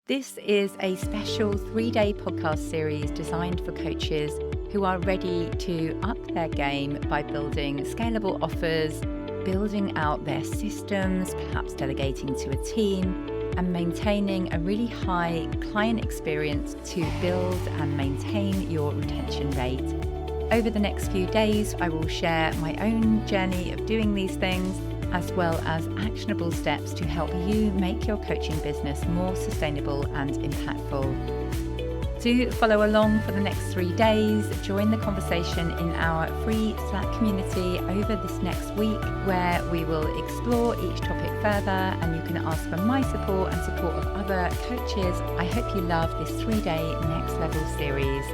This is a special 3-day podcast series designed for coaches who are ready to up their game by building scalable offers, building out their systems, perhaps delegating to a team, and maintaining a really high client experience to build and maintain your retention rate. Over the next few days, I will share my own journey of doing these things, as well as actionable steps to help you make your coaching business more sustainable and impactful. Do follow along for the next 3 days. Join the conversation in our free Slack community over this next week, where we will explore each topic further and you can ask for my support and support of other coaches. I hope you love this 3-day Next Level series.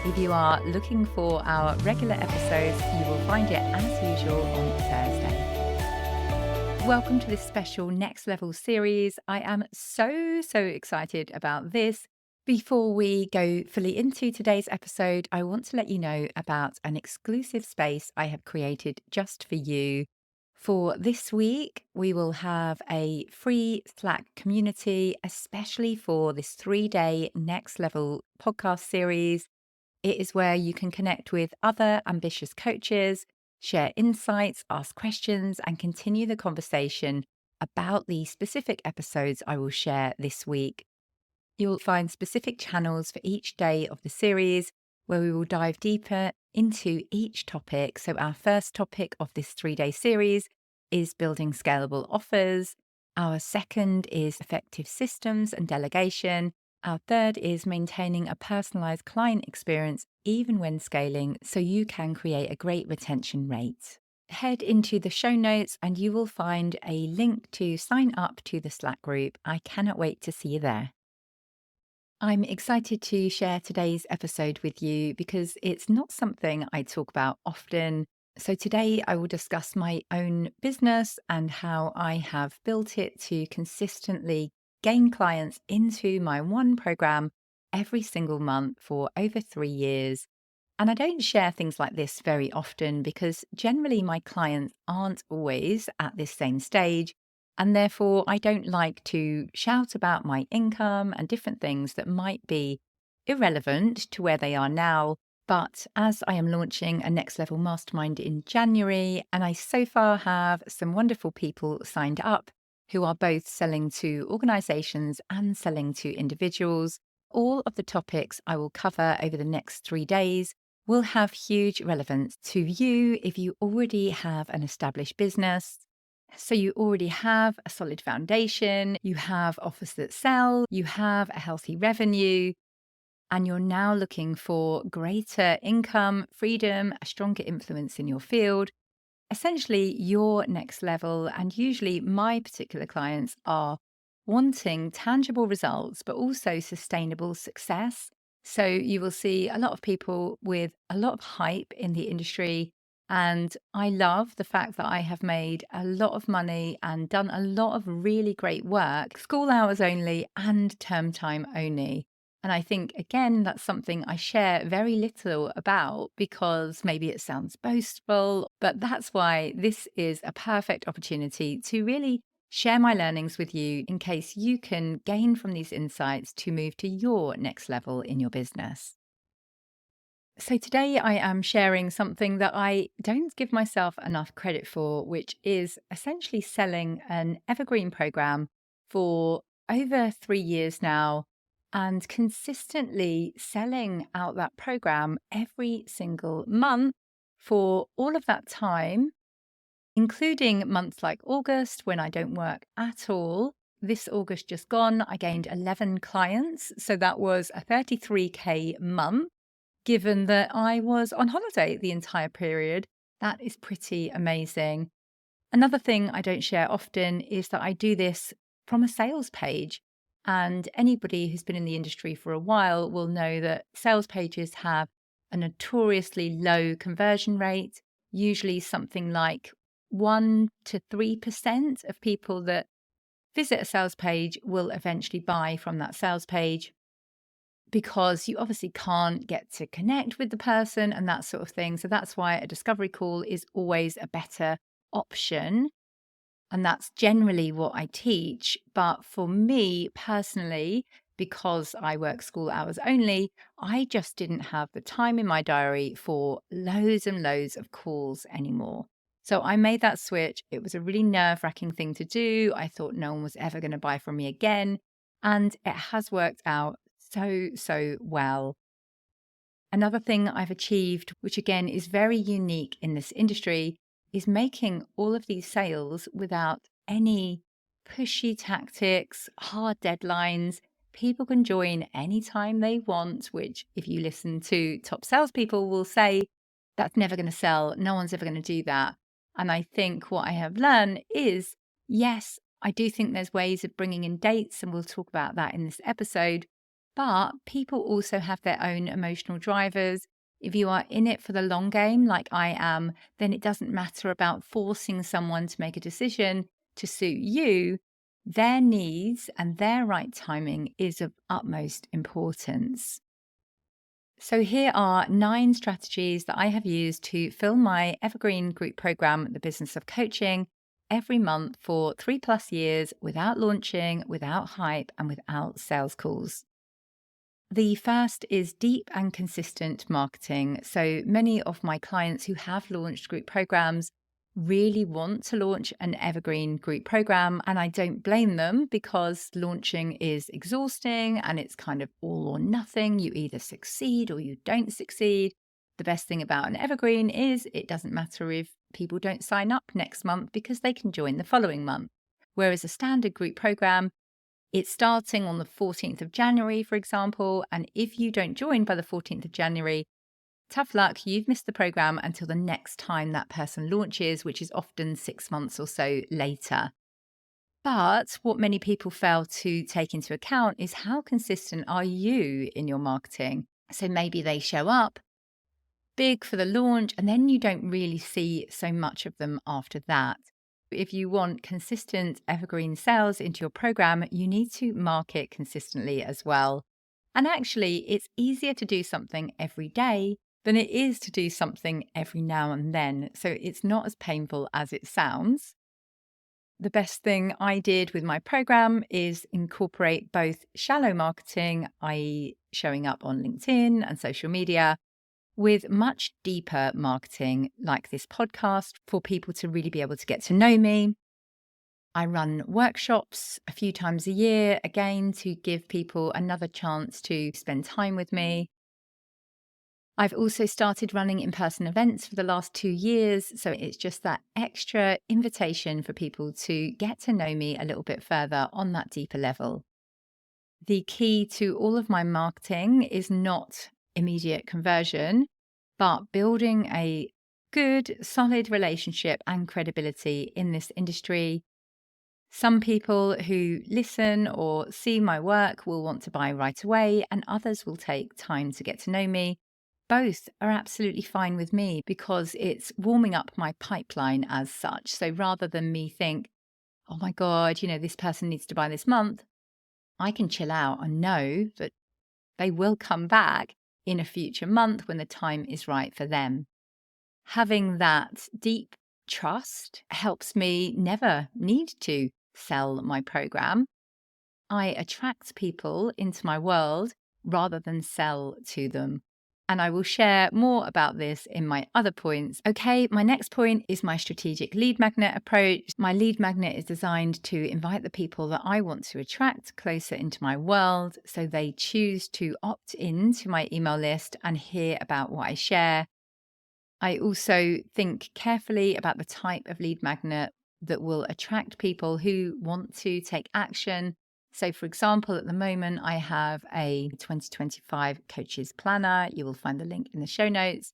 If you are looking for our regular episodes, you will find it as usual on Thursday. Welcome to this special Next Level series. I am so excited about this. Before we go fully into today's episode, I want to let you know about an exclusive space I have created just for you. For this week, we will have a free Slack community, especially for this 3-day Next Level podcast series. It is where you can connect with other ambitious coaches, share insights, ask questions, and continue the conversation about the specific episodes I will share this week. You'll find specific channels for each day of the series where we will dive deeper into each topic. So our first topic of this 3-day series is building scalable offers. Our second is effective systems and delegation. Our third is maintaining a personalized client experience even when scaling so you can create a great retention rate. Head into the show notes and you will find a link to sign up to the Slack group. I cannot wait to see you there. I'm excited to share today's episode with you because it's not something I talk about often. So today I will discuss my own business and how I have built it to consistently gain clients into my one program every single month for over 3 years. And I don't share things like this very often because generally my clients aren't always at this same stage. And therefore, I don't like to shout about my income and different things that might be irrelevant to where they are now. But as I am launching a Next Level Mastermind in January, and I so far have some wonderful people signed up who are both selling to organizations and selling to individuals, all of the topics I will cover over the next 3 days will have huge relevance to you if you already have an established business. So you already have a solid foundation, you have offers that sell, you have a healthy revenue, and you're now looking for greater income, freedom, a stronger influence in your field. Essentially, your next level, and usually my particular clients are wanting tangible results, but also sustainable success. So you will see a lot of people with a lot of hype in the industry. And I love the fact that I have made a lot of money and done a lot of really great work, school hours only and term time only. And I think, again, that's something I share very little about because maybe it sounds boastful, but that's why this is a perfect opportunity to really share my learnings with you in case you can gain from these insights to move to your next level in your business. So today I am sharing something that I don't give myself enough credit for, which is essentially selling an evergreen program for over 3 years now and consistently selling out that program every single month for all of that time, including months like August when I don't work at all. This August just gone, I gained 11 clients. So that was a 33K month. Given that I was on holiday the entire period, that is pretty amazing. Another thing I don't share often is that I do this from a sales page. And anybody who's been in the industry for a while will know that sales pages have a notoriously low conversion rate, usually something like 1 to 3% of people that visit a sales page will eventually buy from that sales page, because you obviously can't get to connect with the person and that sort of thing. So that's why a discovery call is always a better option. And that's generally what I teach. But for me personally, because I work school hours only, I just didn't have the time in my diary for loads and loads of calls anymore. So I made that switch. It was a really nerve-wracking thing to do. I thought no one was ever going to buy from me again. And it has worked out so well. Another thing I've achieved, which again is very unique in this industry, is making all of these sales without any pushy tactics, hard deadlines. People can join anytime they want, which, if you listen to top salespeople, will say that's never going to sell. No one's ever going to do that. And I think what I have learned is yes, I do think there's ways of bringing in dates, and we'll talk about that in this episode. But people also have their own emotional drivers. If you are in it for the long game, like I am, then it doesn't matter about forcing someone to make a decision to suit you. Their needs and their right timing is of utmost importance. So here are 9 strategies that I have used to fill my evergreen group program, The Business of Coaching, every month for 3+ years without launching, without hype, and without sales calls. The first is deep and consistent marketing. So many of my clients who have launched group programs really want to launch an evergreen group program. And I don't blame them, because launching is exhausting and it's kind of all or nothing. You either succeed or you don't succeed. The best thing about an evergreen is it doesn't matter if people don't sign up next month, because they can join the following month. Whereas a standard group program, it's starting on the 14th of January, for example, and if you don't join by the 14th of January, tough luck, you've missed the program until the next time that person launches, which is often 6 months or so later. But what many people fail to take into account is how consistent are you in your marketing? So maybe they show up big for the launch, and then you don't really see so much of them after that. If you want consistent evergreen sales into your program, you need to market consistently as well. And actually, it's easier to do something every day than it is to do something every now and then. So it's not as painful as it sounds. The best thing I did with my program is incorporate both shallow marketing, i.e., showing up on LinkedIn and social media, with much deeper marketing like this podcast for people to really be able to get to know me. I run workshops a few times a year, again, to give people another chance to spend time with me. I've also started running in-person events for the last 2 years. So it's just that extra invitation for people to get to know me a little bit further on that deeper level. The key to all of my marketing is not immediate conversion, but building a good, solid relationship and credibility in this industry. Some people who listen or see my work will want to buy right away, and others will take time to get to know me. Both are absolutely fine with me, because it's warming up my pipeline as such. So rather than me think, oh my God, this person needs to buy this month, I can chill out and know that they will come back in a future month when the time is right for them. Having that deep trust helps me never need to sell my program. I attract people into my world rather than sell to them. And I will share more about this in my other points. Okay, my next point is my strategic lead magnet approach. My lead magnet is designed to invite the people that I want to attract closer into my world, so they choose to opt into my email list and hear about what I share. I also think carefully about the type of lead magnet that will attract people who want to take action. So, for example, at the moment, I have a 2025 coaches planner. You will find the link in the show notes.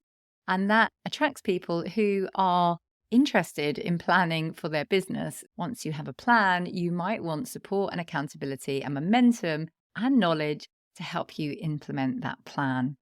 And that attracts people who are interested in planning for their business. Once you have a plan, you might want support and accountability and momentum and knowledge to help you implement that plan.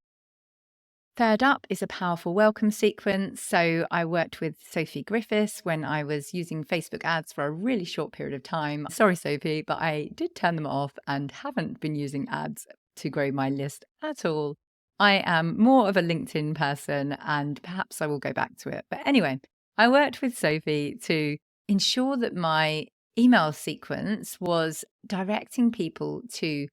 Third up is a powerful welcome sequence. So I worked with Sophie Griffiths when I was using Facebook ads for a really short period of time. Sorry, Sophie, but I did turn them off and haven't been using ads to grow my list at all. I am more of a LinkedIn person, and perhaps I will go back to it. But anyway, I worked with Sophie to ensure that my email sequence was directing people to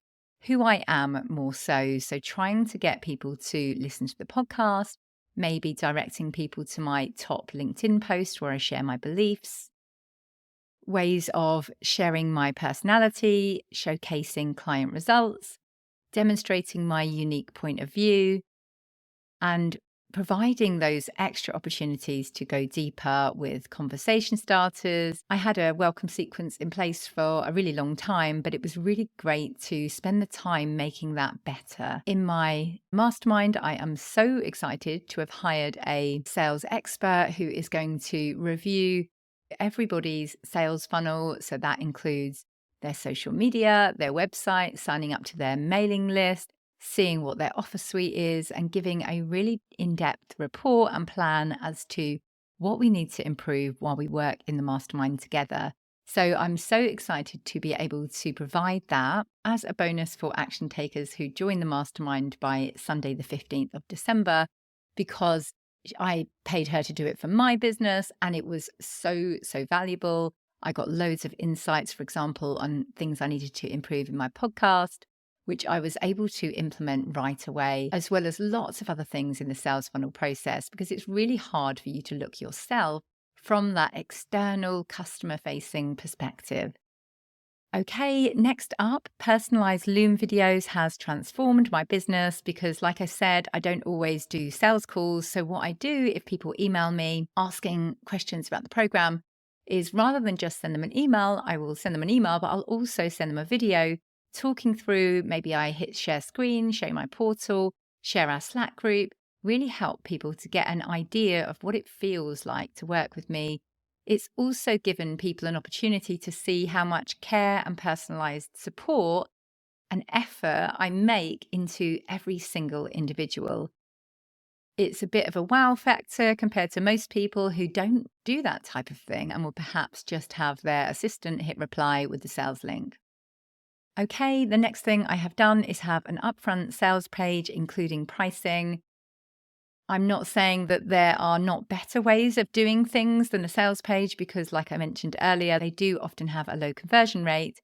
who I am more so. So trying to get people to listen to the podcast, maybe directing people to my top LinkedIn post where I share my beliefs, ways of sharing my personality, showcasing client results, demonstrating my unique point of view, and providing those extra opportunities to go deeper with conversation starters. I had a welcome sequence in place for a really long time, but it was really great to spend the time making that better. In my mastermind, I am so excited to have hired a sales expert who is going to review everybody's sales funnel. So that includes their social media, their website, signing up to their mailing list, seeing what their offer suite is, and giving a really in-depth report and plan as to what we need to improve while we work in the mastermind together. So I'm so excited to be able to provide that as a bonus for action takers who join the mastermind by Sunday, the 15th of December, because I paid her to do it for my business and it was so valuable. I got loads of insights, for example, on things I needed to improve in my podcast, which I was able to implement right away, as well as lots of other things in the sales funnel process, because it's really hard for you to look yourself from that external customer-facing perspective. Okay, next up, personalized Loom videos has transformed my business because, like I said, I don't always do sales calls. So what I do if people email me asking questions about the program is, rather than just send them an email, I will send them an email, but I'll also send them a video talking through. Maybe I hit share screen, show my portal, share our Slack group, really help people to get an idea of what it feels like to work with me. It's also given people an opportunity to see how much care and personalized support and effort I make into every single individual. It's a bit of a wow factor compared to most people who don't do that type of thing and will perhaps just have their assistant hit reply with the sales link. Okay, the next thing I have done is have an upfront sales page, including pricing. I'm not saying that there are not better ways of doing things than a sales page, because like I mentioned earlier, they do often have a low conversion rate.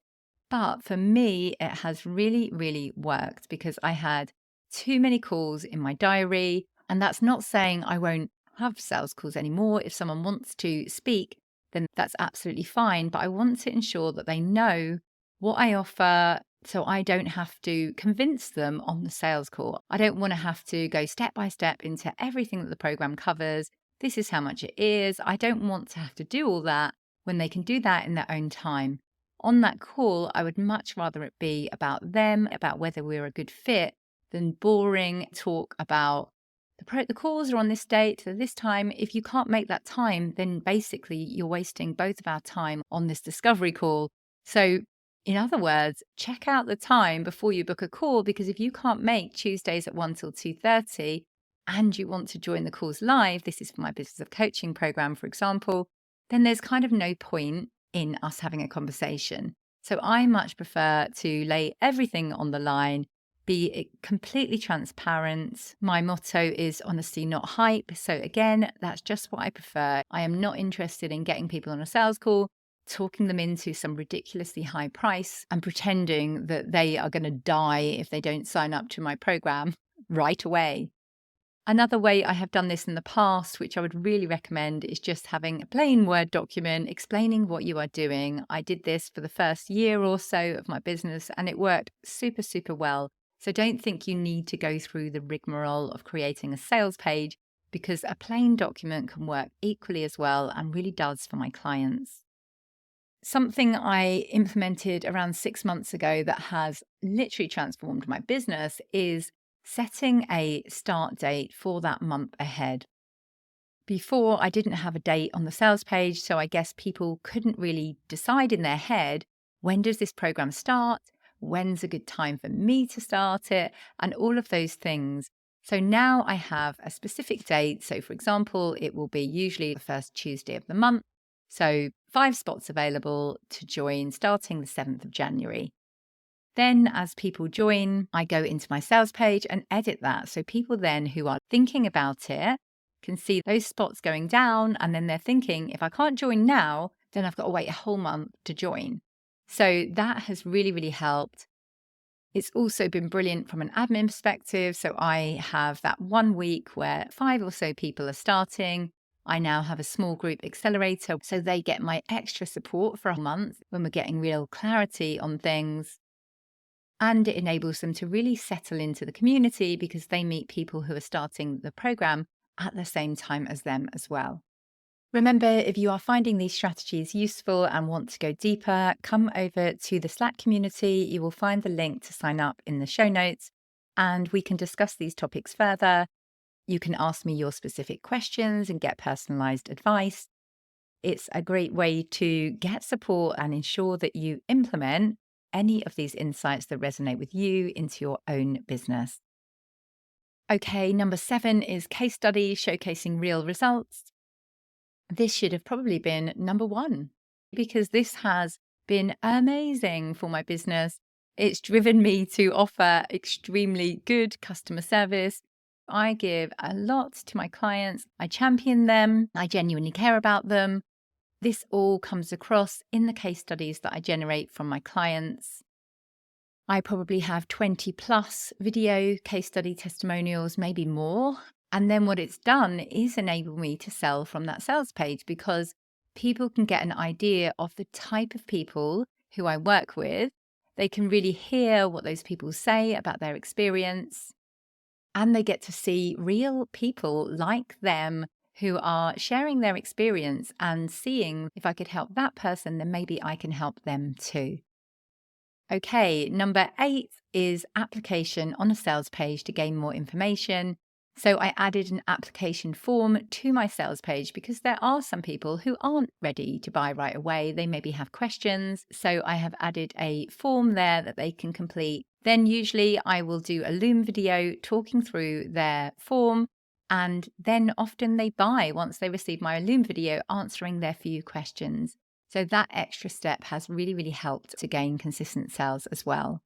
But for me, it has really worked because I had too many calls in my diary. And that's not saying I won't have sales calls anymore. If someone wants to speak, then that's absolutely fine. But I want to ensure that they know what I offer, so I don't have to convince them on the sales call. I don't want to have to go step by step into everything that the program covers. This is how much it is. I don't want to have to do all that when they can do that in their own time. On that call, I would much rather it be about them, about whether we're a good fit, than boring talk about the calls are on this date, so this time. If you can't make that time, then basically you're wasting both of our time on this discovery call. So in other words, check out the time before you book a call, because if you can't make Tuesdays at 1 till 2:30 and you want to join the calls live, this is for my business of coaching program, for example, then there's kind of no point in us having a conversation. So I much prefer to lay everything on the line, be completely transparent. My motto is honesty, not hype. So again, that's just what I prefer. I am not interested in getting people on a sales call, talking them into some ridiculously high price and pretending that they are going to die if they don't sign up to my program right away. Another way I have done this in the past, which I would really recommend, is just having a plain Word document explaining what you are doing. I did this for the first year or so of my business and it worked super well. So don't think you need to go through the rigmarole of creating a sales page, because a plain document can work equally as well and really does for my clients. Something I implemented around 6 months ago that has literally transformed my business is setting a start date for that month ahead. Before, I didn't have a date on the sales page, so I guess people couldn't really decide in their head, when does this program start? When's a good time for me to start it? And all of those things. So now I have a specific date. So for example, it will be usually the first Tuesday of the month. So 5 spots available to join starting the 7th of January. Then as people join, I go into my sales page and edit that. So people then who are thinking about it can see those spots going down, and then they're thinking, if I can't join now, then I've got to wait a whole month to join. So that has really helped. It's also been brilliant from an admin perspective. So I have that 1 week where 5 or so people are starting. I now have a small group accelerator, so they get my extra support for a month when we're getting real clarity on things. And it enables them to really settle into the community because they meet people who are starting the program at the same time as them as well. Remember, if you are finding these strategies useful and want to go deeper, come over to the Slack community. You will find the link to sign up in the show notes, and we can discuss these topics further. You can ask me your specific questions and get personalized advice. It's a great way to get support and ensure that you implement any of these insights that resonate with you into your own business. Okay, number 7 is case study showcasing real results. This should have probably been number 1 because this has been amazing for my business. It's driven me to offer extremely good customer service. I give a lot to my clients. I champion them. I genuinely care about them. This all comes across in the case studies that I generate from my clients. I probably have 20 plus video case study testimonials, maybe more. And then what it's done is enable me to sell from that sales page because people can get an idea of the type of people who I work with. They can really hear what those people say about their experience. And they get to see real people like them who are sharing their experience and seeing if I could help that person, then maybe I can help them too. Okay, number 8 is application on a sales page to gain more information. So I added an application form to my sales page because there are some people who aren't ready to buy right away. They maybe have questions. So I have added a form there that they can complete. Then usually I will do a Loom video talking through their form. And then often they buy once they receive my Loom video answering their few questions. So that extra step has really, really helped to gain consistent sales as well.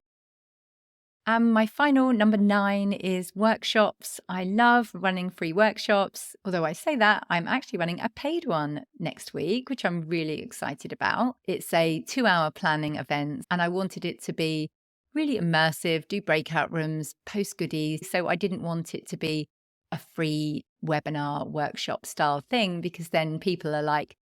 And my final number 9 is workshops. I love running free workshops. Although I say that, I'm actually running a paid one next week, which I'm really excited about. It's a 2-hour planning event, and I wanted it to be really immersive, do breakout rooms, post goodies. So I didn't want it to be a free webinar workshop style thing because then people are like,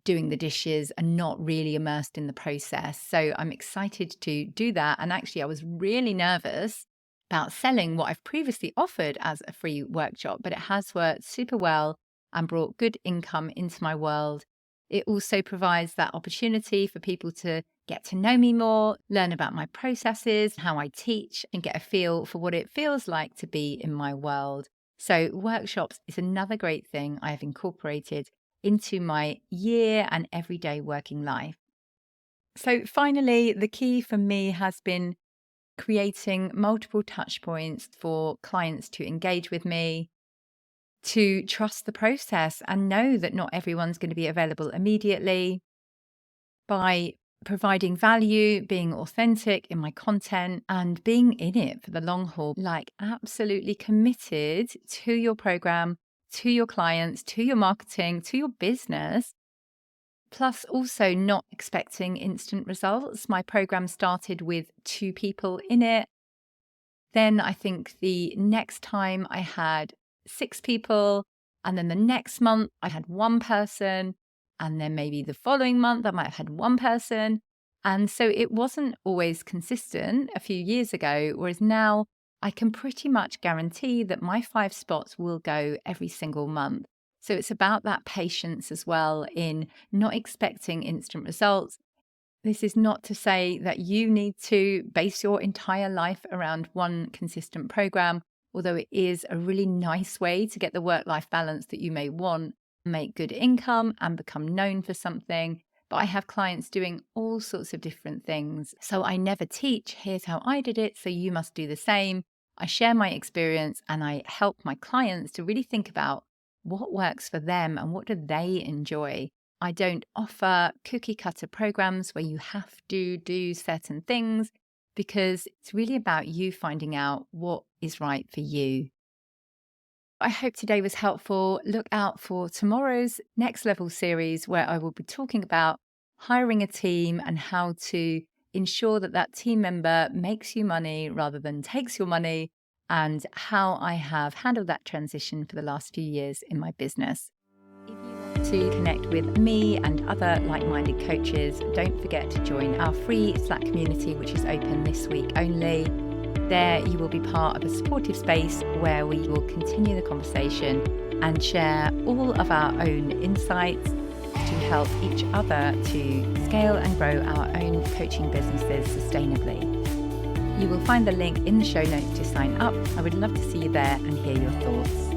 doing the dishes and not really immersed in the process. So I'm excited to do that. And actually, I was really nervous about selling what I've previously offered as a free workshop, but it has worked super well and brought good income into my world. It also provides that opportunity for people to get to know me more, learn about my processes, how I teach, and get a feel for what it feels like to be in my world. So workshops is another great thing I have incorporated into my year and everyday working life. So finally, the key for me has been creating multiple touch points for clients to engage with me, to trust the process and know that not everyone's going to be available immediately, by providing value, being authentic in my content and being in it for the long haul, like absolutely committed to your program, to your clients, to your marketing, to your business. Plus, also not expecting instant results. My program started with 2 people in it. Then I think the next time I had 6 people. And then the next month I had 1 person. And then maybe the following month I might have had 1 person. And so it wasn't always consistent a few years ago, whereas now I can pretty much guarantee that my 5 spots will go every single month. So it's about that patience as well in not expecting instant results. This is not to say that you need to base your entire life around one consistent program, although it is a really nice way to get the work-life balance that you may want, make good income and become known for something. But I have clients doing all sorts of different things. So I never teach, here's how I did it, so you must do the same. I share my experience and I help my clients to really think about what works for them and what do they enjoy. I don't offer cookie cutter programs where you have to do certain things because it's really about you finding out what is right for you. I hope today was helpful. Look out for tomorrow's Next Level series where I will be talking about hiring a team and how to ensure that that team member makes you money rather than takes your money, and how I have handled that transition for the last few years in my business. If you want to connect with me and other like-minded coaches, don't forget to join our free Slack community, which is open this week only. There you will be part of a supportive space where we will continue the conversation and share all of our own insights to help each other to scale and grow our own coaching businesses sustainably. You will find the link in the show notes to sign up. I would love to see you there and hear your thoughts.